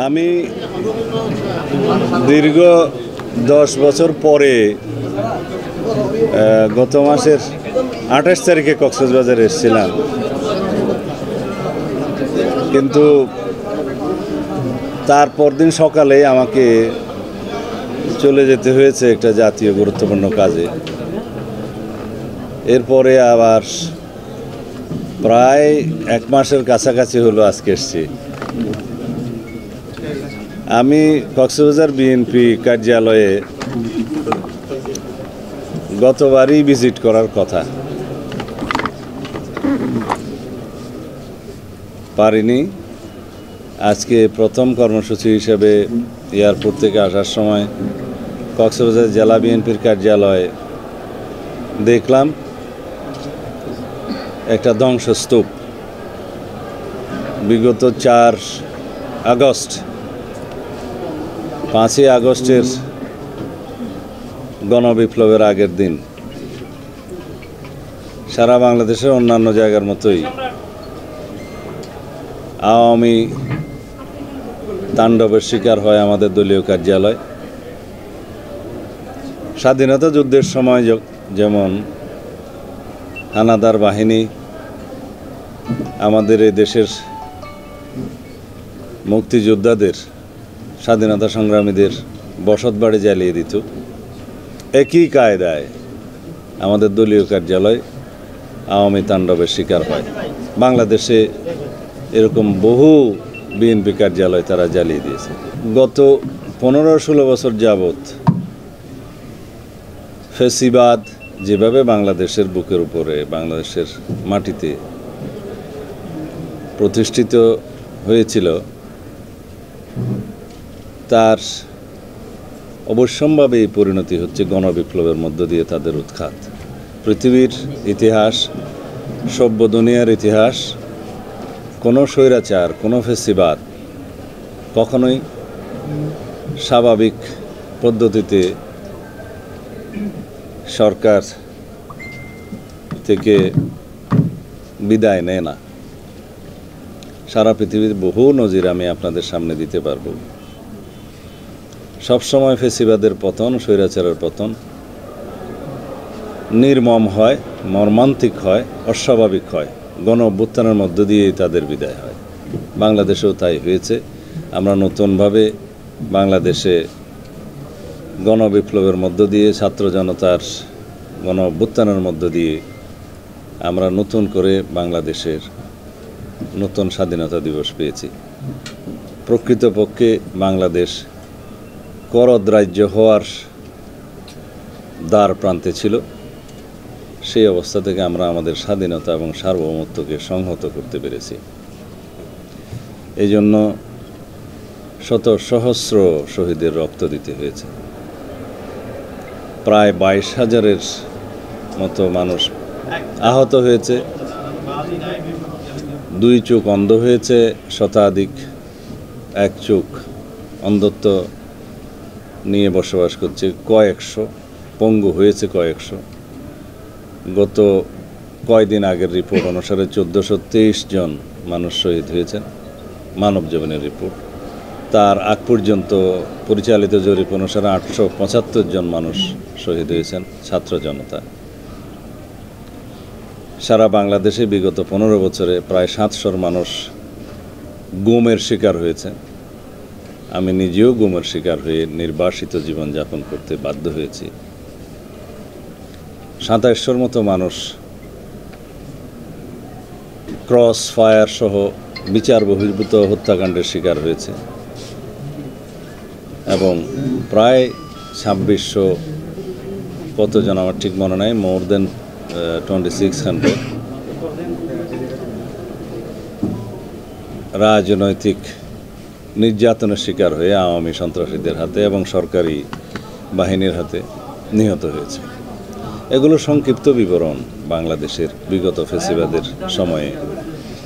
আমি দীর্ঘ 10 বছর পরে গত মাসের 28 তারিখে কক্সবাজারে এসেছিলাম, কিন্তু তারপর দিন সকালে আমাকে চলে যেতে হয়েছে একটা জাতীয় গুরুত্বপূর্ণ কাজে। এরপরে আবার প্রায় 1 মাসের কাছাকাছি হলো আজকে এসছি। আমি কক্সবাজার বিএনপি কার্যালয়ে গতবারই ভিজিট করার কথা, পারিনি। আজকে প্রথম কর্মসূচি হিসেবে এয়ারপোর্ট থেকে আসার সময় কক্সবাজার জেলা বিএনপির কার্যালয়ে দেখলাম একটা ধ্বংসস্তূপ। বিগত 5ই আগস্টের গণবিপ্লবের আগের দিন সারা বাংলাদেশের অন্যান্য জায়গার মতোই আওয়ামী তাণ্ডবের শিকার হয় আমাদের দলীয় কার্যালয়। স্বাধীনতা যুদ্ধের সময় যেমন হানাদার বাহিনী আমাদের এই দেশের মুক্তিযোদ্ধাদের, স্বাধীনতা সংগ্রামীদের বসতবাড়ি জ্বালিয়ে দিত, একই কায়দায় আমাদের দলীয় কার্যালয় আওয়ামী তাণ্ডবের শিকার হয়। বাংলাদেশে এরকম বহু বিএনপি কার্যালয় তারা জ্বালিয়ে দিয়েছে। গত 15-16 বছর যাবৎ ফ্যাসিবাদ যেভাবে বাংলাদেশের বুকের উপরে, বাংলাদেশের মাটিতে প্রতিষ্ঠিত হয়েছিল, তার অবশ্যম্ভাবে এই পরিণতি হচ্ছে গণবিপ্লবের মধ্য দিয়ে তাদের উৎখাত। পৃথিবীর ইতিহাস, সভ্য দুনিয়ার ইতিহাস, কোনো স্বৈরাচার, কোনো ফ্যাসিবাদ কখনোই স্বাভাবিক পদ্ধতিতে সরকার থেকে বিদায় নেয় না। সারা পৃথিবীর বহু নজির আমি আপনাদের সামনে দিতে পারবো। সবসময় ফ্যাসিবাদের পতন, স্বৈরাচারের পতন নির্মম হয়, মর্মান্তিক হয়, অস্বাভাবিক হয়। গণ অভ্যুত্থানের মধ্য দিয়েই তাদের বিদায় হয়। বাংলাদেশেও তাই হয়েছে। আমরা নতুনভাবে বাংলাদেশে গণবিপ্লবের মধ্য দিয়ে, ছাত্র জনতার গণ অভ্যুত্থানের মধ্য দিয়ে আমরা নতুন করে বাংলাদেশের নতুন স্বাধীনতা দিবস পেয়েছি। প্রকৃতপক্ষে বাংলাদেশ করদরাজ্য হওয়ার দ্বার প্রান্তে ছিল। সেই অবস্থা থেকে আমরা আমাদের স্বাধীনতা এবং সার্বভৌমত্বকে সংহত করতে পেরেছি। এই জন্য শত সহস্র শহীদের রক্ত দিতে হয়েছে। প্রায় 22,000-এর মতো মানুষ আহত হয়েছে, 2 চোখ অন্ধ হয়েছে শতাধিক, 1 চোখ অন্ধত্ব নিয়ে বসবাস করছে কয়েকশো, পঙ্গু হয়েছে কয়েকশো। গত কয়দিন আগের রিপোর্ট অনুসারে 1423 জন মানুষ শহীদ হয়েছেন, মানব জীবনের রিপোর্ট। তার আগ পর্যন্ত পরিচালিত জরিপ অনুসারে 875 জন মানুষ শহীদ হয়েছেন, ছাত্র জনতা। সারা বাংলাদেশে বিগত 15 বছরে প্রায় 700 মানুষ গুমের শিকার হয়েছে। আমি নিজেও গুমের শিকার হয়ে নির্বাসিত জীবনযাপন করতে বাধ্য হয়েছি। 2700-র মতো মানুষ ক্রস ফায়ার সহ বিচার বহির্ভূত হত্যাকাণ্ডের শিকার হয়েছে এবং প্রায় 2600 কতজন আমার ঠিক মনে নাই, মোর দেন 2600 রাজনৈতিক নির্যাতনের শিকার হয়ে আওয়ামী সন্ত্রাসীদের হাতে এবং সরকারি বাহিনীর হাতে নিহত হয়েছে। এগুলো সংক্ষিপ্ত বিবরণ বাংলাদেশের বিগত ফ্যাসিবাদের সময়ে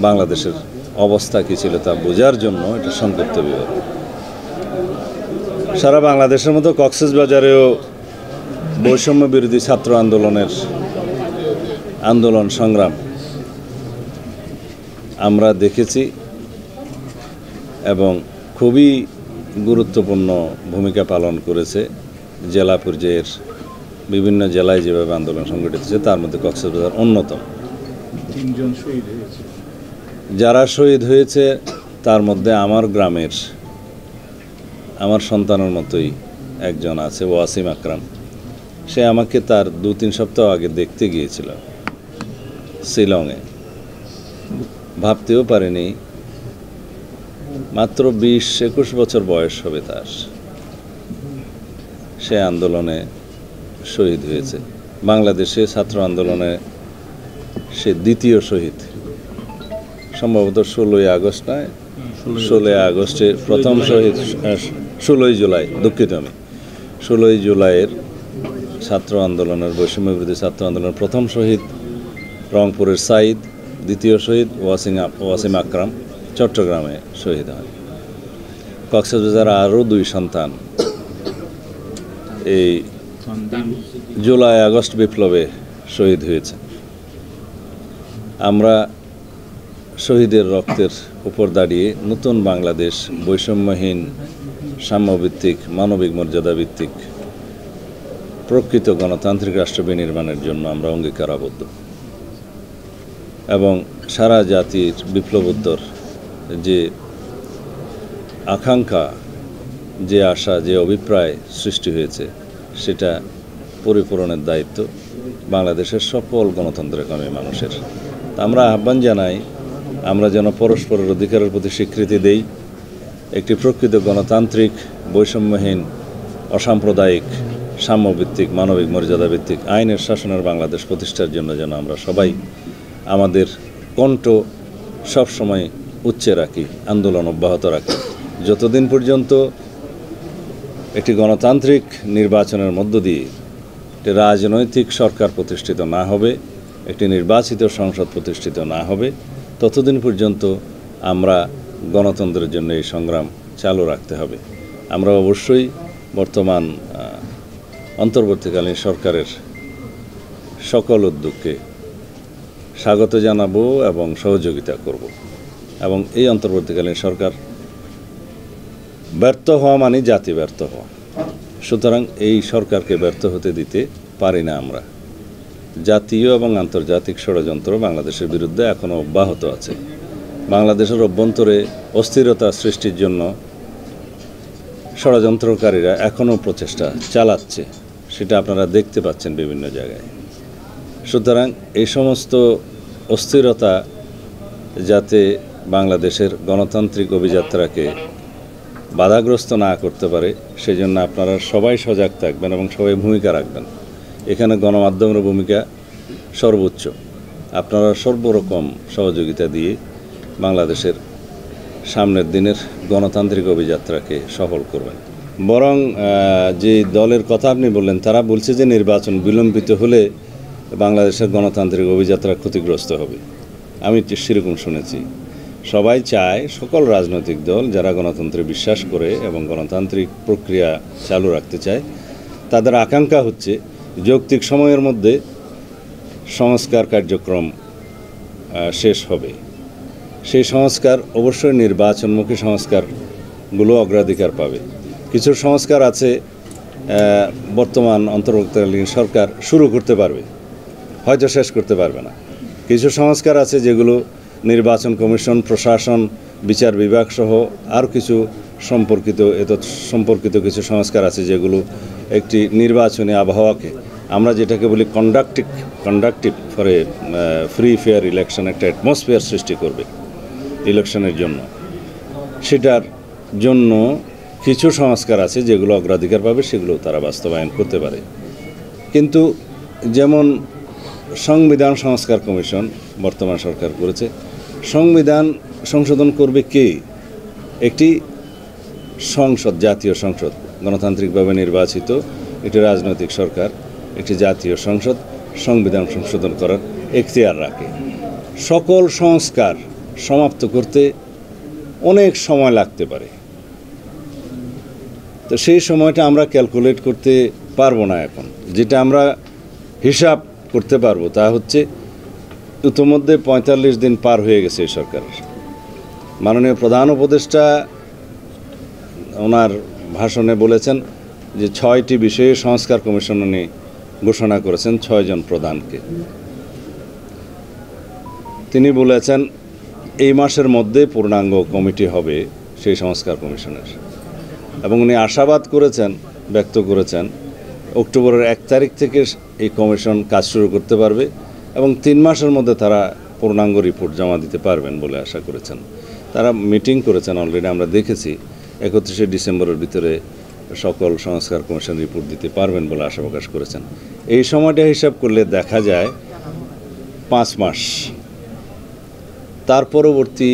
বাংলাদেশের অবস্থা কী ছিল তা বোঝার জন্য এটা সংক্ষিপ্ত বিবরণ। সারা বাংলাদেশের মতো কক্সবাজারেও বৈষম্য বিরোধী ছাত্র আন্দোলন সংগ্রাম আমরা দেখেছি এবং খুবই গুরুত্বপূর্ণ ভূমিকা পালন করেছে জেলা পর্যায়ের বিভিন্ন জেলায় যেভাবে আন্দোলন সংগঠিত হয়েছে তার মধ্যে কক্সবাজার অন্যতম। 3 জন শহীদ হয়েছে। যারা শহীদ হয়েছে তার মধ্যে আমার গ্রামের আমার সন্তানের মতোই একজন আছে, ওয়াসিম আকরাম। সে আমাকে তার 2-3 সপ্তাহ আগে দেখতে গিয়েছিল শিলংয়ে। ভাবতেও পারিনি মাত্র 20-21 বছর বয়স হবে তার, সে আন্দোলনে শহীদ হয়েছে। বাংলাদেশে ছাত্র আন্দোলনে সে দ্বিতীয় শহীদ, সম্ভবত 16ই আগস্ট নয়, 16ই আগস্টে প্রথম শহীদ, 16ই জুলাই, দুঃখিত আমি, 16ই জুলাইয়ের ছাত্র আন্দোলনের বৈষম্যবিরোধী ছাত্র আন্দোলনের প্রথম শহীদ রংপুরের সাইদ, দ্বিতীয় শহীদ ওয়াসিম আকরাম চট্টগ্রামে শহীদ হয়। কক্সবাজার আরও 2 সন্তান এই জুলাই আগস্ট বিপ্লবে শহীদ হয়েছে। আমরা শহীদের রক্তের উপর দাঁড়িয়ে নতুন বাংলাদেশ, বৈষম্যহীন, সাম্যভিত্তিক, মানবিক মর্যাদাভিত্তিক প্রকৃত গণতান্ত্রিক রাষ্ট্র বিনির্মাণের জন্য আমরা অঙ্গীকারাবদ্ধ এবং সারা জাতির বিপ্লবোত্তর যে আকাঙ্ক্ষা, যে আশা, যে অভিপ্রায় সৃষ্টি হয়েছে সেটা পরিপূরণের দায়িত্ব বাংলাদেশের সকল গণতন্ত্রকামী মানুষের। আমরা আহ্বান জানাই আমরা যেন পরস্পরের অধিকারের প্রতি স্বীকৃতি দেই, একটি প্রকৃত গণতান্ত্রিক, বৈষম্যহীন, অসাম্প্রদায়িক, সাম্যভিত্তিক, মানবিক মর্যাদাভিত্তিক আইনের শাসনের বাংলাদেশ প্রতিষ্ঠার জন্য যেন আমরা সবাই আমাদের কণ্ঠ সবসময় উচ্চে রাখি, আন্দোলন অব্যাহত রাখি। যতদিন পর্যন্ত একটি গণতান্ত্রিক নির্বাচনের মধ্য দিয়ে একটি রাজনৈতিক সরকার প্রতিষ্ঠিত না হবে, একটি নির্বাচিত সংসদ প্রতিষ্ঠিত না হবে, ততদিন পর্যন্ত আমরা গণতন্ত্রের জন্য এই সংগ্রাম চালু রাখতে হবে। আমরা অবশ্যই বর্তমান অন্তর্বর্তীকালীন সরকারের সকল উদ্যোগকে স্বাগত জানাবো এবং সহযোগিতা করব এবং এই অন্তর্বর্তীকালীন সরকার ব্যর্থ হওয়া মানে জাতি ব্যর্থ হওয়া। সুতরাং এই সরকারকে ব্যর্থ হতে দিতে পারি না আমরা। জাতীয় এবং আন্তর্জাতিক ষড়যন্ত্র বাংলাদেশের বিরুদ্ধে এখনও অব্যাহত আছে। বাংলাদেশের অভ্যন্তরে অস্থিরতা সৃষ্টির জন্য ষড়যন্ত্রকারীরা এখনও প্রচেষ্টা চালাচ্ছে, সেটা আপনারা দেখতে পাচ্ছেন বিভিন্ন জায়গায়। সুতরাং এই সমস্ত অস্থিরতা যাতে বাংলাদেশের গণতান্ত্রিক অভিযাত্রাকে বাধাগ্রস্ত না করতে পারে সেজন্য আপনারা সবাই সজাগ থাকবেন এবং সবাই ভূমিকা রাখবেন। এখানে গণমাধ্যমের ভূমিকা সর্বোচ্চ। আপনারা সর্বরকম সহযোগিতা দিয়ে বাংলাদেশের সামনের দিনের গণতান্ত্রিক অভিযাত্রাকে সফল করবেন। বরং যে দলের কথা আপনি বললেন তারা বলছে যে নির্বাচন বিলম্বিত হলে বাংলাদেশের গণতান্ত্রিক অভিযাত্রা ক্ষতিগ্রস্ত হবে। আমি সেরকম শুনেছি। সবাই চায়, সকল রাজনৈতিক দল যারা গণতন্ত্রে বিশ্বাস করে এবং গণতান্ত্রিক প্রক্রিয়া চালু রাখতে চায়, তাদের আকাঙ্ক্ষা হচ্ছে যৌক্তিক সময়ের মধ্যে সংস্কার কার্যক্রম শেষ হবে। সেই সংস্কার অবশ্যই নির্বাচনমুখী সংস্কারগুলো অগ্রাধিকার পাবে। কিছু সংস্কার আছে বর্তমান অন্তর্বর্তীকালীন সরকার শুরু করতে পারবে, হয়তো শেষ করতে পারবে না। কিছু সংস্কার আছে যেগুলো নির্বাচন কমিশন, প্রশাসন, বিচার বিভাগ সহ আর কিছু সম্পর্কিত কিছু সংস্কার আছে যেগুলো একটি নির্বাচনী আবহাওয়াকে, আমরা যেটাকে বলি conductive for a free fair election, একটা অ্যাটমসফিয়ার সৃষ্টি করবে ইলেকশনের জন্য। সেটার জন্য কিছু সংস্কার আছে যেগুলো অগ্রাধিকার পাবে, সেগুলো তারা বাস্তবায়ন করতে পারে। কিন্তু যেমন সংবিধান সংস্কার কমিশন বর্তমান সরকার করেছে, সংবিধান সংশোধন করবে কে? একটি সংসদ, জাতীয় সংসদ, গণতান্ত্রিকভাবে নির্বাচিত একটি রাজনৈতিক সরকার, একটি জাতীয় সংসদ সংবিধান সংশোধন করার এখতিয়ার রাখে। সকল সংস্কার সমাপ্ত করতে অনেক সময় লাগতে পারে। তো সেই সময়টা আমরা ক্যালকুলেট করতে পারবো না এখন। যেটা আমরা হিসাব করতে পারবো তা হচ্ছে ইতিমধ্যে ৪৫ দিন পার হয়ে গেছে এই সরকারের। মাননীয় প্রধান উপদেষ্টা ওনার ভাষণে বলেছেন যে ৬টি বিষয়ে সংস্কার কমিশন উনি ঘোষণা করেছেন ৬ জন প্রধানকে। তিনি বলেছেন এই মাসের মধ্যে পূর্ণাঙ্গ কমিটি হবে সেই সংস্কার কমিশনের, এবং উনি আশাবাদ করেছেন, ব্যক্ত করেছেন অক্টোবরের ১ তারিখ থেকে এই কমিশন কাজ শুরু করতে পারবে এবং ৩ মাসের মধ্যে তারা পূর্ণাঙ্গ রিপোর্ট জমা দিতে পারবেন বলে আশা করেছেন। তারা মিটিং করেছেন অলরেডি, আমরা দেখেছি ৩১শে ডিসেম্বরের ভিতরে সকল সংস্কার কমিশন রিপোর্ট দিতে পারবেন বলে আশা প্রকাশ করেছেন। এই সময়টা হিসাব করলে দেখা যায় 5 মাস। তার পরবর্তী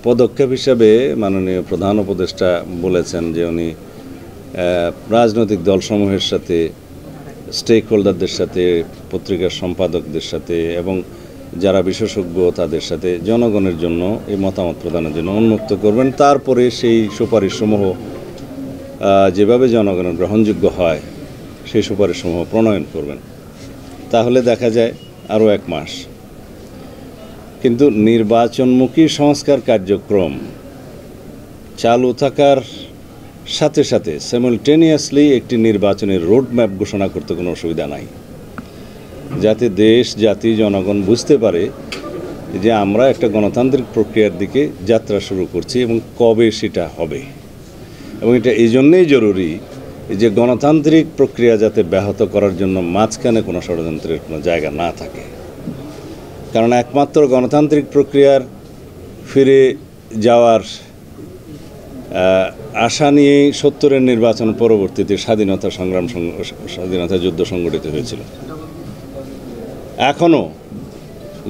পদক্ষেপ হিসাবে মাননীয় প্রধান উপদেষ্টা বলেছেন যে উনি রাজনৈতিক দলসমূহের সাথে, স্টেক হোল্ডারদের সাথে, পত্রিকার সম্পাদকদের সাথে এবং যারা বিশেষজ্ঞ তাদের সাথে জনগণের জন্য এই মতামত প্রদানের জন্য উন্মুক্ত করবেন। তারপরে সেই সুপারিশসমূহ যেভাবে জনগণের গ্রহণযোগ্য হয় সেই সুপারিশসমূহ প্রণয়ন করবেন। তাহলে দেখা যায় আরও 1 মাস। কিন্তু নির্বাচনমুখী সংস্কার কার্যক্রম চালু থাকার সাথে সাথে সাইমালটেনিয়াসলি একটি নির্বাচনের রোডম্যাপ ঘোষণা করতে কোনো অসুবিধা নাই, যাতে দেশ, জাতি, জনগণ বুঝতে পারে যে আমরা একটা গণতান্ত্রিক প্রক্রিয়ার দিকে যাত্রা শুরু করছি এবং কবে সেটা হবে। এবং এটা এই জন্যেই জরুরি যে গণতান্ত্রিক প্রক্রিয়া যাতে ব্যাহত করার জন্য মাঝখানে কোনো ষড়যন্ত্রের কোনো জায়গা না থাকে। কারণ একমাত্র গণতান্ত্রিক প্রক্রিয়ার ফিরে যাওয়ার আশা নিয়েই ৭০-এর নির্বাচন পরবর্তীতে স্বাধীনতা যুদ্ধ সংগঠিত হয়েছিল। এখনও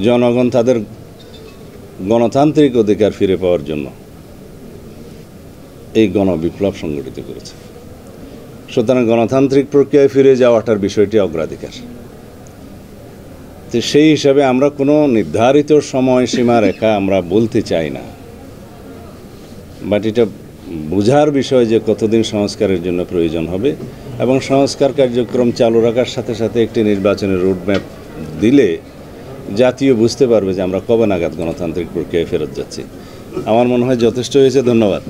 জনগণ তাদের গণতান্ত্রিক অধিকার ফিরে পাওয়ার জন্য এই গণবিপ্লব সংগঠিত করেছে। সুতরাং গণতান্ত্রিক প্রক্রিয়ায় ফিরে যাওয়াটার বিষয়টি অগ্রাধিকার। তো সেই হিসাবে আমরা কোনো নির্ধারিত সময়সীমা রেখা আমরা বলতে চাই না, বাট এটা বোঝার বিষয় যে কতদিন সংস্কারের জন্য প্রয়োজন হবে এবং সংস্কার কার্যক্রম চালু রাখার সাথে সাথে একটি নির্বাচনের রোডম্যাপ দিলে জাতীয় বুঝতে পারবে যে আমরা কবে নাগাদ গণতান্ত্রিক প্রক্রিয়ায় ফেরত যাচ্ছি। আমার মনে হয় যথেষ্ট হয়েছে। ধন্যবাদ।